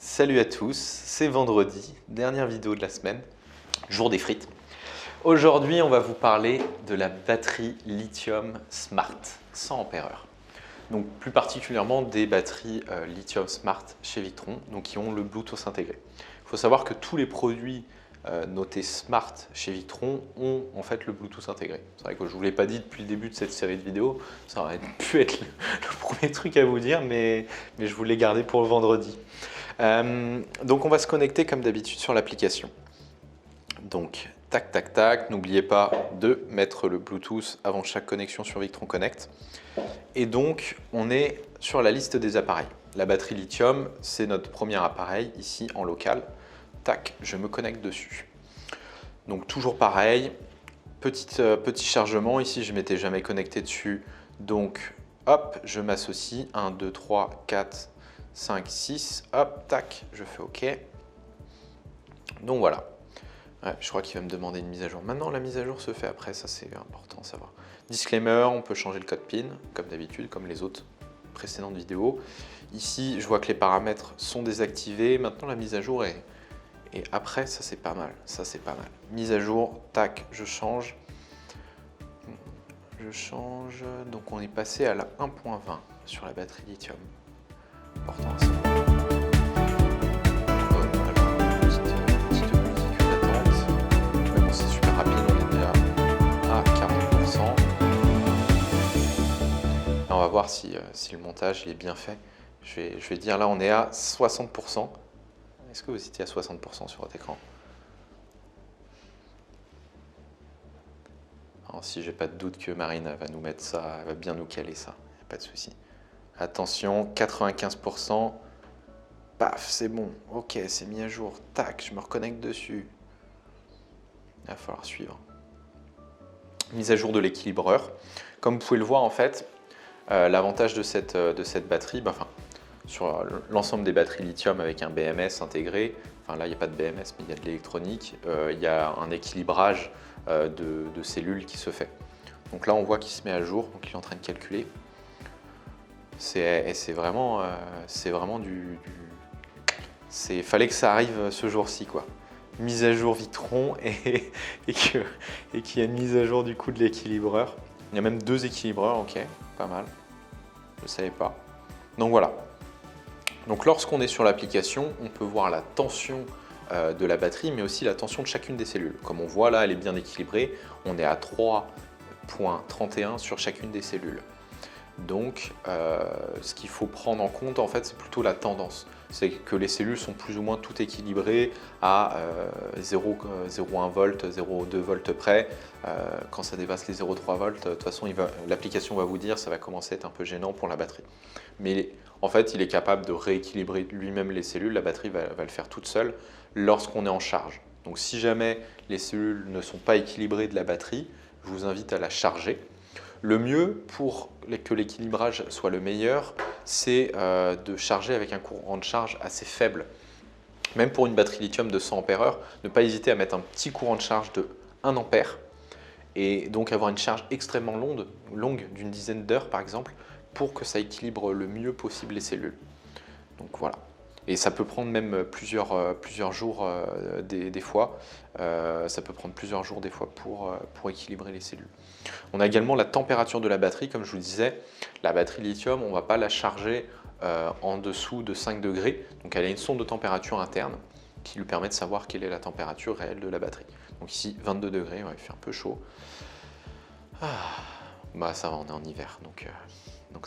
Salut à tous, c'est vendredi, dernière vidéo de la semaine, jour des frites. Aujourd'hui, on va vous parler de la batterie lithium Smart 100 Ah. Donc plus particulièrement des batteries lithium Smart chez Victron, donc qui ont le Bluetooth intégré. Il faut savoir que tous les produits notés Smart chez Victron ont en fait le Bluetooth intégré. C'est vrai que je ne vous l'ai pas dit depuis le début de cette série de vidéos, ça aurait pu être le premier truc à vous dire, mais je vous l'ai gardé pour le vendredi. Donc on va se connecter comme d'habitude sur l'application. Donc tac tac tac, n'oubliez pas de mettre le Bluetooth avant chaque connexion sur Victron Connect. Et donc on est sur la liste des appareils. La batterie lithium, c'est notre premier appareil ici en local. Tac, je me connecte dessus. Donc toujours pareil, petit chargement. Ici je m'étais jamais connecté dessus. Donc hop, je m'associe. 1, 2, 3, 4, 5, 6, hop, tac, je fais OK. Donc voilà. Ouais, je crois qu'il va me demander une mise à jour. Maintenant, la mise à jour se fait après, ça c'est important à savoir. Disclaimer, on peut changer le code PIN, comme d'habitude, comme les autres précédentes vidéos. Ici, je vois que les paramètres sont désactivés. Maintenant, la mise à jour est... Et après, ça c'est pas mal, ça c'est pas mal. Mise à jour, tac, je change. Donc on est passé à la 1.20 sur la batterie lithium. Important à savoir. On va voir si le montage il est bien fait. Je vais dire là on est à 60%. Est-ce que vous étiez à 60% sur votre écran? Alors, si j'ai pas de doute que Marine va nous mettre ça, elle va bien nous caler ça, pas de souci. Attention, 95%. Paf, c'est bon. Ok, c'est mis à jour. Tac, je me reconnecte dessus. Il va falloir suivre. Mise à jour de l'équilibreur. Comme vous pouvez le voir en fait, l'avantage de cette batterie, sur l'ensemble des batteries lithium avec un BMS intégré, enfin là il n'y a pas de BMS mais il y a de l'électronique, il y a un équilibrage de cellules qui se fait. Donc là on voit qu'il se met à jour, donc il est en train de calculer. C'est vraiment du... Fallait que ça arrive ce jour-ci quoi. Mise à jour Victron et qu'il y a une mise à jour du coup de l'équilibreur. Il y a même 2 équilibreurs, ok, pas mal. Je ne savais pas. Donc voilà. Donc lorsqu'on est sur l'application, on peut voir la tension de la batterie, mais aussi la tension de chacune des cellules. Comme on voit là, elle est bien équilibrée. On est à 3.31 sur chacune des cellules. Donc ce qu'il faut prendre en compte, en fait, c'est plutôt la tendance. C'est que les cellules sont plus ou moins toutes équilibrées à 0,1 volt, 0,2 volts près. Quand ça dépasse les 0,3 volts, de toute façon, l'application va vous dire ça va commencer à être un peu gênant pour la batterie. Mais en fait, il est capable de rééquilibrer lui-même les cellules. La batterie va le faire toute seule lorsqu'on est en charge. Donc si jamais les cellules ne sont pas équilibrées de la batterie, je vous invite à la charger. Le mieux pour que l'équilibrage soit le meilleur, c'est de charger avec un courant de charge assez faible. Même pour une batterie lithium de 100 Ah, ne pas hésiter à mettre un petit courant de charge de 1 ampère et donc avoir une charge extrêmement longue d'une dizaine d'heures par exemple, pour que ça équilibre le mieux possible les cellules. Donc voilà. Et ça peut prendre même plusieurs jours des fois. Ça peut prendre plusieurs jours des fois pour équilibrer les cellules. On a également la température de la batterie. Comme je vous disais, la batterie lithium, on ne va pas la charger en dessous de 5 degrés. Donc elle a une sonde de température interne qui lui permet de savoir quelle est la température réelle de la batterie. Donc ici, 22 degrés, ouais, il fait un peu chaud. Ça va, on est en hiver, donc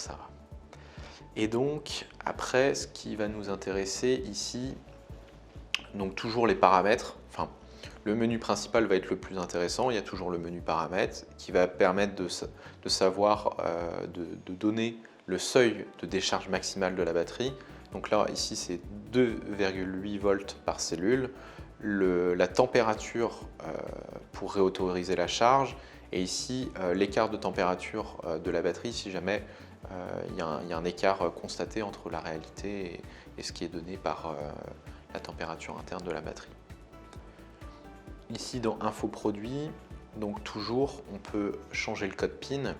ça va. Et donc, après, ce qui va nous intéresser ici, donc toujours les paramètres. Enfin, le menu principal va être le plus intéressant. Il y a toujours le menu paramètres qui va permettre de savoir, de donner le seuil de décharge maximale de la batterie. Donc là, ici, c'est 2,8 volts par cellule. La température pour réautoriser la charge. Et ici, l'écart de température de la batterie si jamais il y a un écart constaté entre la réalité et ce qui est donné par la température interne de la batterie. Ici dans Info produit, donc toujours on peut changer le code PIN.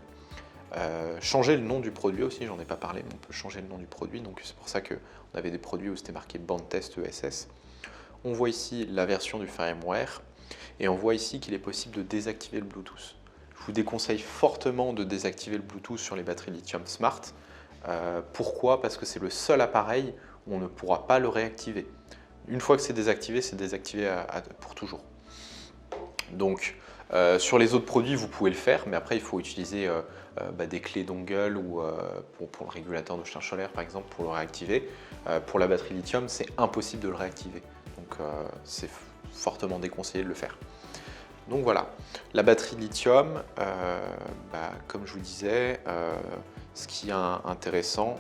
Changer le nom du produit aussi, j'en ai pas parlé, mais on peut changer le nom du produit. Donc c'est pour ça qu'on avait des produits où c'était marqué Bandtest ESS. On voit ici la version du firmware et on voit ici qu'il est possible de désactiver le Bluetooth. Je vous déconseille fortement de désactiver le Bluetooth sur les batteries Lithium Smart. Pourquoi? Parce que c'est le seul appareil où on ne pourra pas le réactiver. Une fois que c'est désactivé pour toujours. Donc sur les autres produits, vous pouvez le faire, mais après il faut utiliser des clés dongle ou pour le régulateur de charge solaire par exemple pour le réactiver. Pour la batterie lithium, c'est impossible de le réactiver. Donc c'est fortement déconseillé de le faire. Donc voilà, la batterie lithium, comme je vous disais, ce qui est intéressant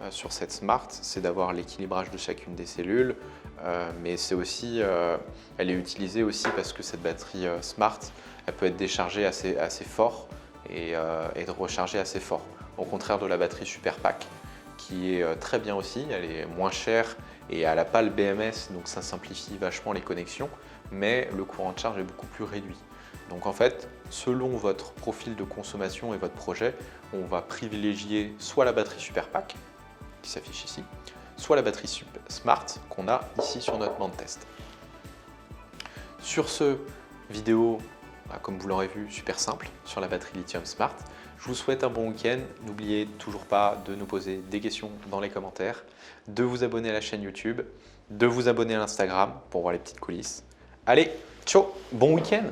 sur cette Smart, c'est d'avoir l'équilibrage de chacune des cellules, mais c'est aussi, elle est utilisée aussi parce que cette batterie Smart, elle peut être déchargée assez fort et rechargée assez fort. Au contraire de la batterie Super Pack, qui est très bien aussi, elle est moins chère et elle n'a pas le BMS, donc ça simplifie vachement les connexions, mais le courant de charge est beaucoup plus réduit. Donc en fait, selon votre profil de consommation et votre projet, on va privilégier soit la batterie Super Pack, qui s'affiche ici, soit la batterie Smart qu'on a ici sur notre banc de test. Sur ce, vidéo, comme vous l'aurez vu, super simple sur la batterie Lithium Smart. Je vous souhaite un bon week-end. N'oubliez toujours pas de nous poser des questions dans les commentaires, de vous abonner à la chaîne YouTube, de vous abonner à l'Instagram pour voir les petites coulisses. Allez, ciao, bon week-end!